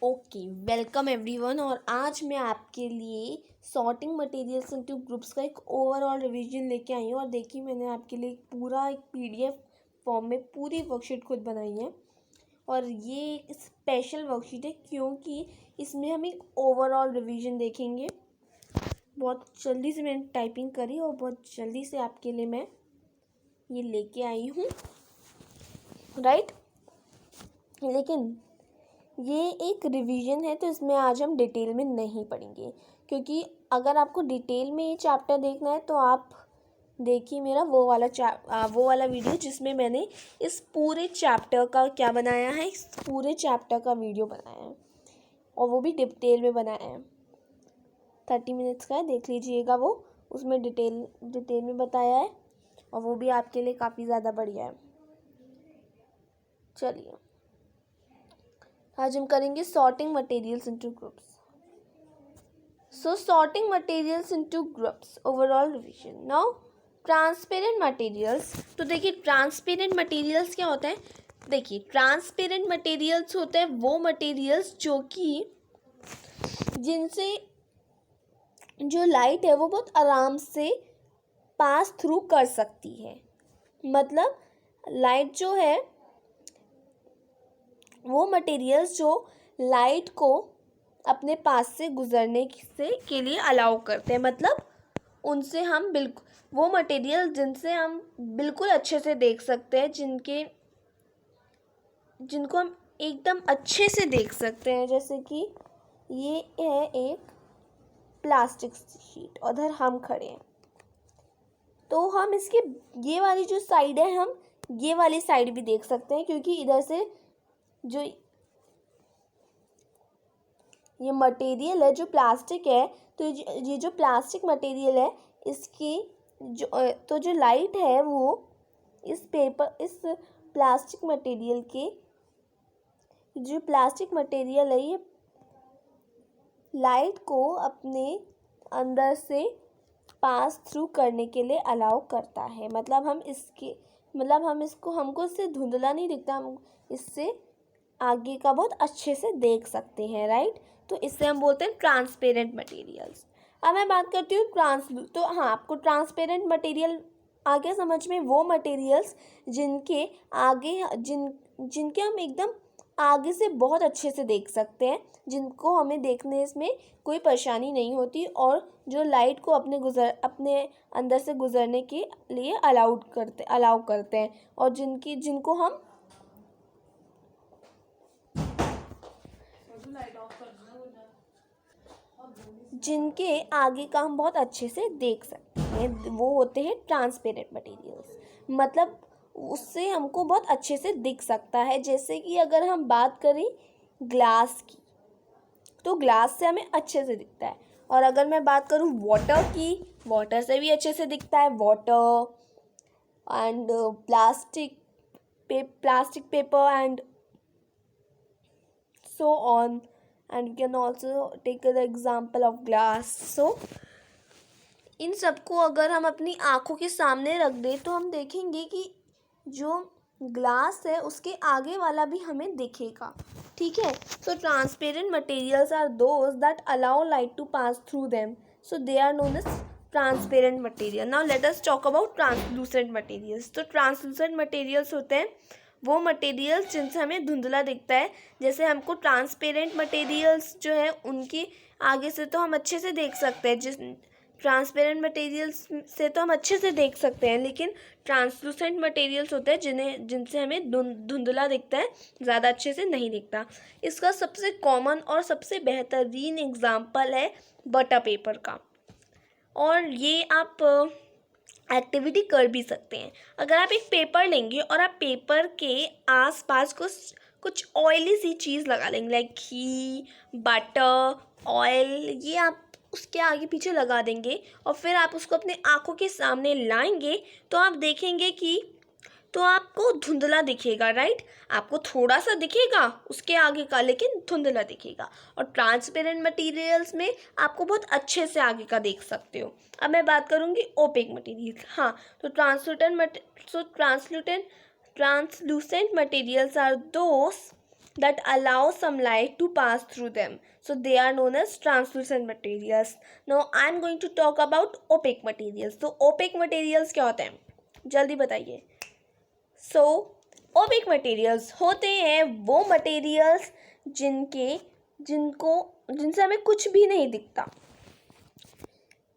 Okay, welcome everyone. और आज मैं आपके लिए सॉर्टिंग मटेरियल्स इनटू ग्रुप्स का एक ओवरऑल रिवीजन लेके आई हूँ। और देखिए, मैंने आपके लिए पूरा एक पीडीएफ फॉर्म में पूरी वर्कशीट खुद बनाई है। और ये एक स्पेशल वर्कशीट है क्योंकि इसमें हम एक ओवरऑल रिवीजन देखेंगे। बहुत जल्दी से मैंने टाइपिंग करी और बहुत जल्दी से आपके लिए मैं ये लेके आई हूँ, राइट। लेकिन ये एक रिवीजन है, तो इसमें आज हम डिटेल में नहीं पढ़ेंगे, क्योंकि अगर आपको डिटेल में ये चैप्टर देखना है तो आप देखिए मेरा वो वाला वीडियो जिसमें मैंने इस पूरे चैप्टर का क्या बनाया है, इस पूरे चैप्टर का वीडियो बनाया है और वो भी डिटेल में बनाया है। 30 मिनट्स का है, देख लीजिएगा वो। उसमें डिटेल में बताया है और वो भी आपके लिए काफ़ी ज़्यादा बढ़िया है। चलिए, आज हम करेंगे sorting materials into groups. So sorting materials into groups, overall revision. Now transparent materials. तो देखिए, ट्रांसपेरेंट मटेरियल्स क्या होता है। देखिए, ट्रांसपेरेंट मटेरियल्स होते हैं वो मटेरियल्स जिनसे जो लाइट है वो बहुत आराम से पास थ्रू कर सकती है। मतलब लाइट जो है वो मटेरियल्स जो लाइट को अपने पास से गुजरने के लिए अलाउ करते हैं। मतलब उनसे हम बिल्कुल वो मटेरियल जिनसे हम बिल्कुल अच्छे से देख सकते हैं, जिनको हम एकदम अच्छे से देख सकते हैं। जैसे कि ये है एक प्लास्टिक शीट, उधर हम खड़े हैं तो हम इसके ये वाली जो साइड है, हम ये वाली साइड भी देख सकते हैं, क्योंकि इधर से जो ये मटेरियल है जो प्लास्टिक है, तो ये जो प्लास्टिक मटेरियल है इसकी जो लाइट है वो इस प्लास्टिक मटेरियल के जो प्लास्टिक मटेरियल है ये लाइट को अपने अंदर से पास थ्रू करने के लिए अलाउ करता है। मतलब हमको इससे धुंधला नहीं दिखता, हम इससे आगे का बहुत अच्छे से देख सकते हैं, राइट। तो इससे हम बोलते हैं ट्रांसपेरेंट मटेरियल्स। अब मैं बात करती हूँ तो हाँ, आपको ट्रांसपेरेंट मटेरियल आगे समझ में वो मटेरियल्स जिनके हम एकदम आगे से बहुत अच्छे से देख सकते हैं, जिनको हमें देखने इसमें कोई परेशानी नहीं होती और जो लाइट को अपने अंदर से गुजरने के लिए अलाउ करते हैं और जिनको हम जिनके आगे का हम बहुत अच्छे से देख सकते हैं, वो होते हैं ट्रांसपेरेंट मटेरियल्स। मतलब उससे हमको बहुत अच्छे से दिख सकता है। जैसे कि अगर हम बात करें ग्लास की, तो ग्लास से हमें अच्छे से दिखता है। और अगर मैं बात करूं वाटर की, वाटर से भी अच्छे से दिखता है। Water and plastic paper and so on, and you can also take the example of glass. So इन सबको अगर हम अपनी आँखों के सामने रख दें तो हम देखेंगे कि जो ग्लास है उसके आगे वाला भी हमें दिखेगा, ठीक है। So transparent materials are those that allow light to pass through them, so they are known as transparent material. Now let us talk about translucent materials. तो ट्रांसलूसेंट मटेरियल्स होते हैं वो मटेरियल्स जिनसे हमें धुंधला दिखता है। जैसे हमको ट्रांसपेरेंट मटेरियल्स जो है उनकी आगे से तो हम अच्छे से देख सकते हैं, ट्रांसपेरेंट मटेरियल्स से तो हम अच्छे से देख सकते हैं, लेकिन ट्रांसलूसेंट मटेरियल्स होते हैं जिनसे हमें धुंधला दिखता है, ज़्यादा अच्छे से नहीं दिखता। इसका सबसे कॉमन और सबसे बेहतरीन एग्जाम्पल है बटर पेपर का। और ये आप एक्टिविटी कर भी सकते हैं। अगर आप एक पेपर लेंगे और आप पेपर के आसपास कुछ ऑयली सी चीज़ लगा लेंगे, लाइक घी, बटर, ऑयल, ये आप उसके आगे पीछे लगा देंगे और फिर आप उसको अपने आँखों के सामने लाएंगे तो आप देखेंगे कि तो आपको धुंधला दिखेगा, राइट। आपको थोड़ा सा दिखेगा उसके आगे का, लेकिन धुंधला दिखेगा। और ट्रांसपेरेंट मटेरियल्स में आपको बहुत अच्छे से आगे का देख सकते हो। अब मैं बात करूँगी ओपेक मटेरियल। हाँ, तो translucent materials are those that allow some light to pass through them. So they are known as translucent materials. Now I am going to talk about opaque materials. So opaque materials क्या होते हैं, जल्दी बताइए. So opaque materials होते हैं वो materials जिनसे हमें कुछ भी नहीं दिखता.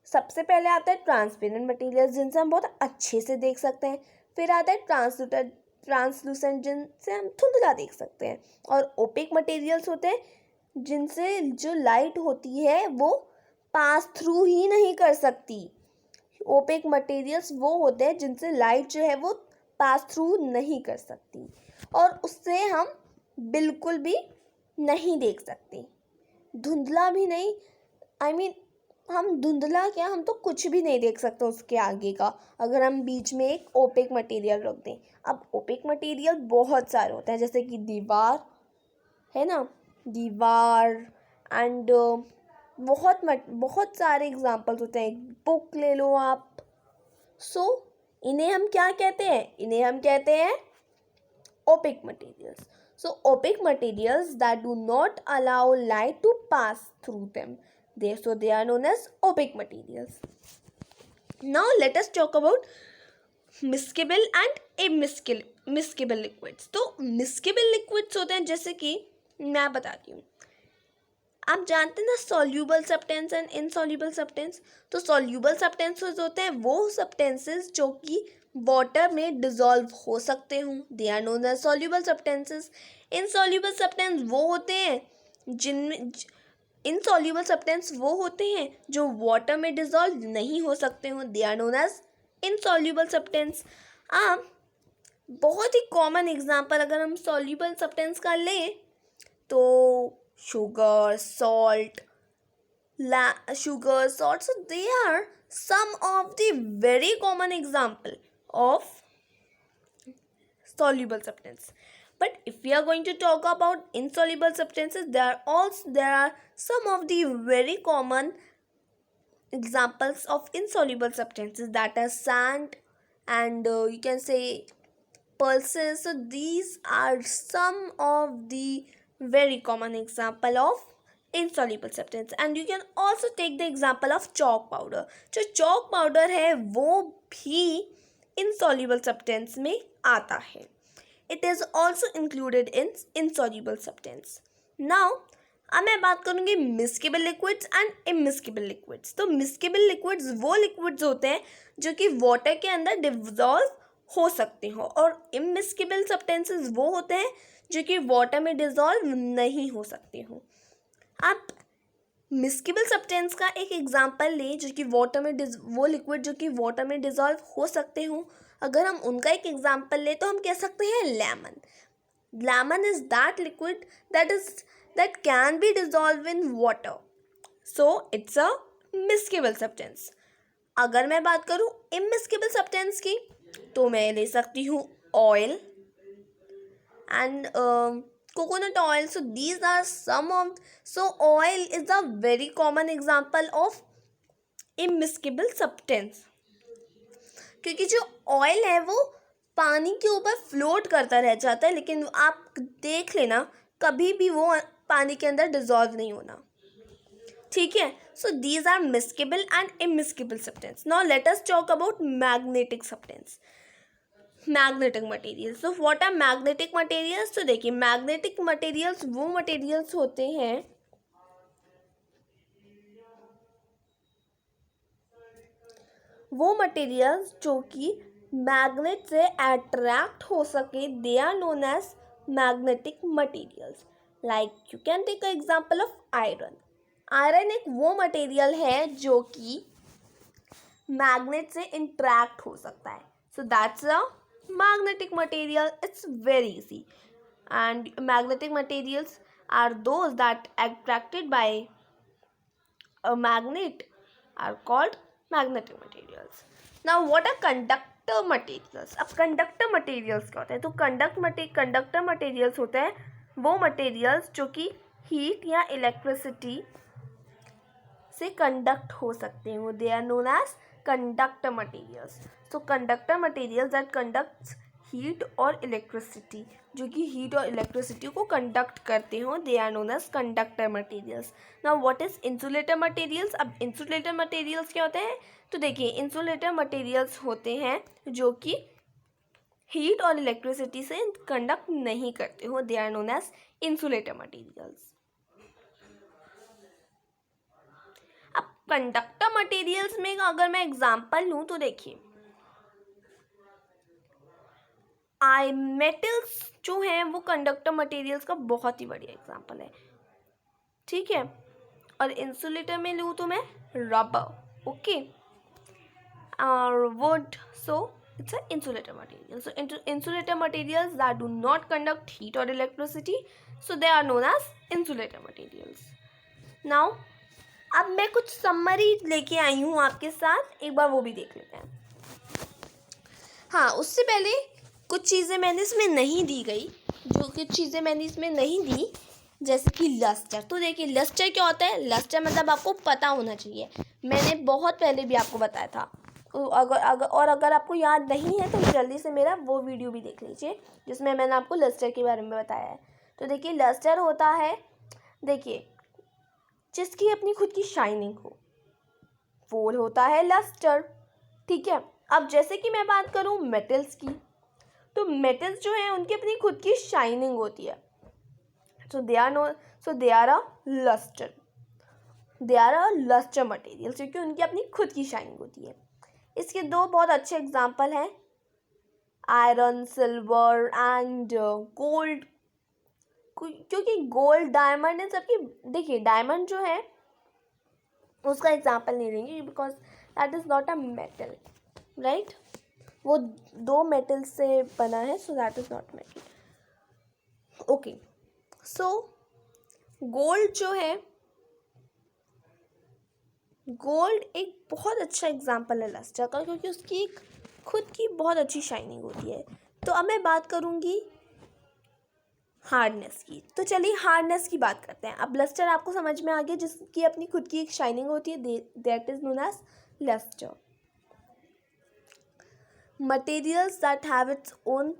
सबसे पहले आता है ट्रांसपेरेंट मटेरियल्स, जिनसे हम बहुत अच्छे से देख सकते हैं. फिर आता है ट्रांसलूसेंट, जिनसे हम धुंधला देख सकते हैं. और ओपेक मटेरियल्स होते हैं जिनसे जो लाइट होती है वो पास थ्रू ही नहीं कर सकती. ओपेक मटेरियल्स वो होते हैं जिनसे लाइट जो है वो पास थ्रू नहीं कर सकती और उससे हम बिल्कुल भी नहीं देख सकते. धुंधला भी नहीं, हम धुंधला क्या, हम तो कुछ भी नहीं देख सकते उसके आगे का, अगर हम बीच में एक ओपेक मटेरियल रख दें. अब ओपेक मटेरियल बहुत सारे होते हैं, जैसे कि दीवार है ना, दीवार एंड बहुत सारे एग्जांपल्स होते हैं. बुक ले लो आप. सो इन्हें हम क्या कहते हैं, इन्हें हम कहते हैं opaque materials. So opaque materials that do not allow light to pass through them. They are known as opaque materials. Now let us talk about miscible and immiscible liquids. तो miscible liquids होते हैं, जैसे कि मैं बताती हूँ. आप जानते हैं ना soluble substance and insoluble substance. तो soluble substances होते हैं वो substances जो कि वाटर में डिजॉल्व हो सकते हूँ. They are known as soluble substances. Insoluble substance वो होते हैं जिनमें इनसॉल्यूबल सब्सटेंस वो होते हैं जो वाटर में डिजॉल्व नहीं हो सकते हों. They are known as insoluble substance. अब बहुत ही कॉमन एग्जांपल अगर हम सॉल्यूबल सब्सटेंस का लें तो sugar, salt, so they are some of the very common example of soluble substance. But if we are going to talk about insoluble substances, there are some of the very common examples of insoluble substances, that are sand and you can say pulses. So these are some of the very common example of insoluble substance. And you can also take the example of chalk powder. जो chalk powder है वो भी insoluble substance में आता है. It is also included in insoluble substance. Now अब मैं बात करूँगी miscible liquids and immiscible liquids. तो miscible liquids वो liquids होते हैं जो कि water के अंदर dissolve हो सकते हो, और immiscible substances वो होते हैं जो कि water में dissolve नहीं हो सकते हो. आप मिस्किबल सब्सटेंस का एक एग्जांपल लें जो कि वाटर में वो लिक्विड जो कि वाटर में डिज़ोल्व हो सकते हो. अगर हम उनका एक एग्जांपल लें तो हम कह सकते हैं lemon. Lemon is that liquid that can be dissolve in water, so it's a miscible substance. अगर मैं बात करूँ इमिस्किबल सब्सटेंस की तो मैं ले सकती हूँ oil and coconut oil. So these are some of, so oil is a very common example of immiscible substance, क्योंकि जो ऑयल है वो पानी के ऊपर फ्लोट करता रह जाता है, लेकिन आप देख लेना कभी भी वो पानी के अंदर डिजॉल्व नहीं होना. ठीक है. So these are miscible and immiscible substance. Now let us talk about magnetic substance. Magnetic materials. तो व्हाट आर मैग्नेटिक मटेरियल्स. तो देखिए मैग्नेटिक मटेरियल्स वो मटेरियल्स होते हैं जो कि मैग्नेट से अट्रैक्ट हो सके. They are known as magnetic materials. Like you can take a example of iron. Iron एक वो मटेरियल है जो कि मैग्नेट से इंटरैक्ट हो सकता है. So that's a magnetic material. It's very easy. And magnetic materials are those that attracted by a magnet are called magnetic materials. Now what are conductor materials. अब conductor materials क्या होते हैं. तो conductor materials होते हैं वो materials जो कि heat या electricity से conduct हो सकते हैं. They are known as conductor materials. So conductor materials that conducts heat और इलेक्ट्रिसिटी, जो कि हीट और इलेक्ट्रिसिटी को कंडक्ट करते हो, they are known as conductor materials. Now what is insulator materials? अब इंसुलेटर मटेरियल्स क्या होते हैं? तो देखिए, इंसुलेटर मटेरियल्स होते हैं जो कि हीट और इलेक्ट्रिसिटी से कंडक्ट नहीं करते हो, they are known as insulator materials. अब कंडक्टर मटेरियल्स में अगर मैं एग्जांपल लूँ तो देखिए, आई मेटल्स जो हैं वो कंडक्टर मटेरियल्स का बहुत ही बढ़िया एग्जांपल है, ठीक है। और इंसुलेटर में लूँ तो मैं रबर, ओके, और would, so it's an insulator material. So insulator materials that do not conduct heat or electricity, so they are known as insulator materials. Now अब मैं कुछ समरी लेके आई हूँ आपके साथ, एक बार वो भी देख लेते हैं। हाँ, उससे पहले कुछ चीज़ें मैंने इसमें नहीं दी गई, जो कुछ चीज़ें मैंने इसमें नहीं दी, जैसे कि लस्टर। तो देखिए, लस्टर क्या होता है? लस्टर मतलब आपको पता होना चाहिए, मैंने बहुत पहले भी आपको बताया था। अगर आपको याद नहीं है तो जल्दी से मेरा वो वीडियो भी देख लीजिए जिसमें मैंने आपको लस्टर के बारे में बताया है। तो देखिए, लस्टर होता है, देखिए, जिसकी अपनी खुद की शाइनिंग हो, वो होता है लस्टर, ठीक है। अब जैसे कि मैं बात करूँ मेटल्स की, तो मेटल्स जो है उनकी अपनी खुद की शाइनिंग होती है, so they are a lustre, they are a lustre material, क्योंकि उनकी अपनी खुद की शाइनिंग होती है। इसके दो बहुत अच्छे एग्जाम्पल हैं, आयरन, सिल्वर एंड गोल्ड, क्योंकि गोल्ड, डायमंड, इन सबकी, देखिए डायमंड जो है उसका एग्जाम्पल नहीं लेंगे because that is not a metal, right, वो दो मेटल से बना है, सो that is not metal, okay. So gold जो है, गोल्ड एक बहुत अच्छा एग्जाम्पल है लस्टर का, क्योंकि उसकी एक खुद की बहुत अच्छी शाइनिंग होती है। तो अब मैं बात करूँगी हार्डनेस की, तो चलिए हार्डनेस की बात करते हैं। अब लस्टर आपको समझ में आ गया, जिसकी अपनी खुद की एक शाइनिंग होती है, that is known as lustre. Materials that have its own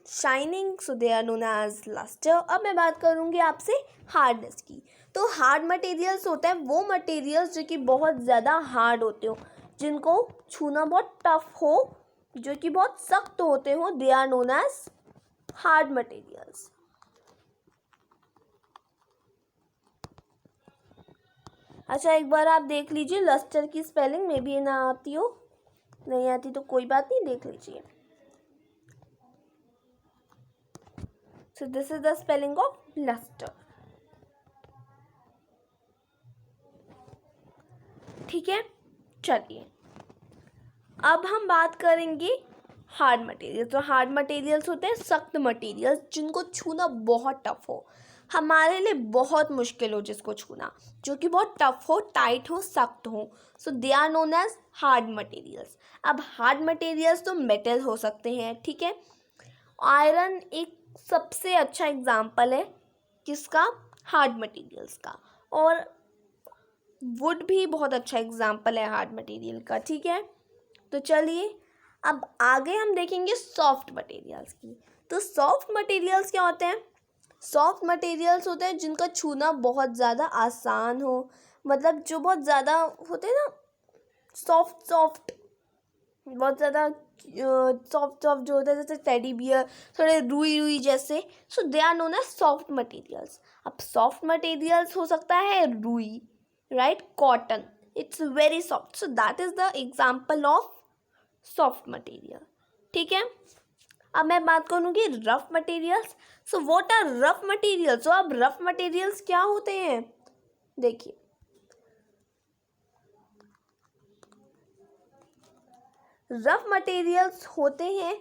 shining, so they are known as lustre. अब मैं बात करूँगी आपसे हार्डनेस की। तो हार्ड मटेरियल्स होते हैं वो मटेरियल्स जो कि बहुत ज़्यादा हार्ड होते हो, जिनको छूना बहुत टफ हो, जो कि बहुत सख्त होते हो, they are known as hard materials. अच्छा, एक बार आप देख लीजिए लस्टर की स्पेलिंग, में भी ना आती हो, नहीं आती तो कोई बात नहीं, देख लीजिए। So this is the spelling of lustre, ठीक है। चलिए अब हम बात करेंगे हार्ड मटेरियल। तो हार्ड मटेरियल्स होते हैं सख्त मटेरियल्स, जिनको छूना बहुत टफ हो, हमारे लिए बहुत मुश्किल हो जिसको छूना, जो कि बहुत टफ हो, टाइट हो, सख्त हो, so they are known as hard materials. अब हार्ड मटेरियल्स तो मेटल हो सकते हैं, ठीक है। आयरन एक सबसे अच्छा एग्जाम्पल है किसका? हार्ड मटेरियल्स का। और वुड भी बहुत अच्छा एग्जाम्पल है हार्ड मटेरियल का, ठीक है। तो चलिए अब आगे हम देखेंगे सॉफ्ट मटेरियल्स की। तो सॉफ्ट मटेरियल्स क्या होते हैं? सॉफ्ट मटेरियल्स होते हैं जिनका छूना बहुत ज़्यादा आसान हो, मतलब जो बहुत ज़्यादा होते हैं ना, सॉफ्ट सॉफ्ट, बहुत ज़्यादा सॉफ्ट सॉफ्ट जो होता है, जैसे टेडी बियर, थोड़े रुई रुई जैसे, so they are known as soft materials. अब सॉफ्ट मटेरियल्स हो सकता है रुई, right, cotton, it's very soft, so that is the example of soft material, ठीक है। अब मैं बात करूँगी rough materials. So what are rough materials? तो अब रफ मटेरियल्स क्या होते हैं? देखिए, रफ मटेरियल्स होते हैं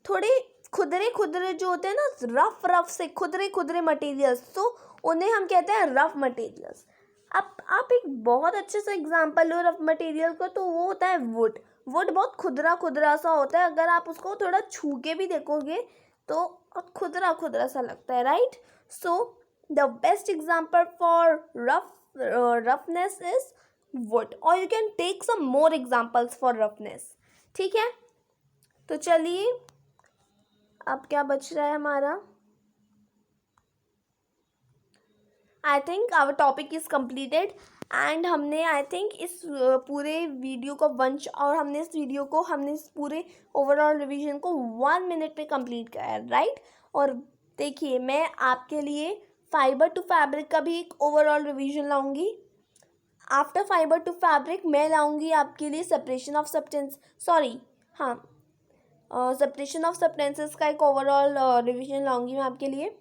थोड़े खुदरे खुदरे, जो होते हैं ना, रफ रफ से खुदरे खुदरे मटेरियल्स, तो उन्हें हम कहते हैं रफ मटेरियल्स। अब आप एक बहुत अच्छे से एग्जांपल लो रफ मटेरियल को, तो वो होता है वुड। वुड बहुत खुदरा खुदरा सा होता है, अगर आप उसको थोड़ा छू के भी देखोगे तो खुदरा खुदरा सा लगता है, right. So the best example for roughness is wood, और you can take some more examples for roughness, ठीक है। तो चलिए अब क्या बच रहा है हमारा। I think our topic is completed and हमने आई थिंक इस पूरे वीडियो को हमने इस पूरे ओवरऑल रिवीजन को 1 मिनट में कंप्लीट किया है, राइट। और देखिए मैं आपके लिए फाइबर टू फैब्रिक का भी एक ओवरऑल रिवीजन लाऊंगी। आफ्टर फाइबर टू फैब्रिक मैं लाऊंगी आपके लिए सेपरेशन ऑफ सब्सटेंसेस का एक ओवरऑल रिवीजन लाऊंगी मैं आपके लिए।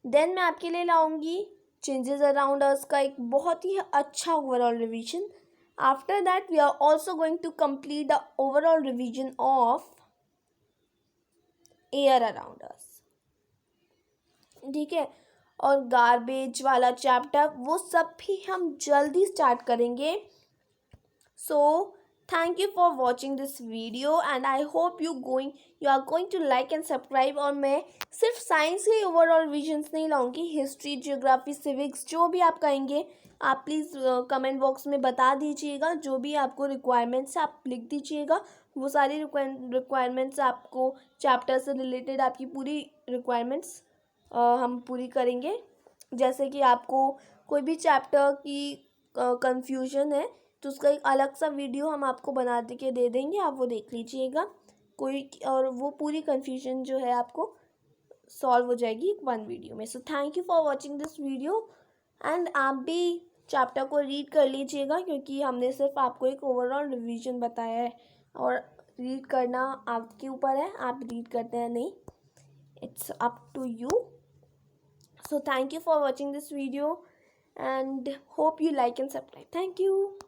देन मैं आपके लिए लाऊंगी चेंजेस अराउंड अस का एक बहुत ही अच्छा overall revision. After that we are also going to complete the overall revision of air around us, ठीक है। और गार्बेज वाला चैप्टर वो सब भी हम जल्दी स्टार्ट करेंगे। So thank you for watching this video and I hope you are going to like and subscribe. और मैं सिर्फ साइंस के ओवरऑल विजन्स नहीं लाऊंगी, हिस्ट्री, जियोग्राफी, सिविक्स जो भी आप कहेंगे आप प्लीज़ कमेंट बॉक्स में बता दीजिएगा। जो भी आपको रिक्वायरमेंट्स है आप लिख दीजिएगा। वो सारी रिक्वायरमेंट्स आपको चैप्टर से रिलेटेड आपकी पूरी रिक्वायरमेंट्स हम पूरी करेंगे। जैसे कि आपको कोई भी चैप्टर की कंफ्यूजन है तो उसका एक अलग सा वीडियो हम आपको बना के दे देंगे, आप वो देख लीजिएगा और वो पूरी कंफ्यूजन जो है आपको सॉल्व हो जाएगी 1 वीडियो में। सो thank you for watching this video and आप भी चैप्टर को रीड कर लीजिएगा क्योंकि हमने सिर्फ आपको एक ओवरऑल रिवीजन बताया है और रीड करना आपके ऊपर है, आप रीड करते हैं नहीं, it's up to you. So thank you for watching this video and hope you like and subscribe. Thank you.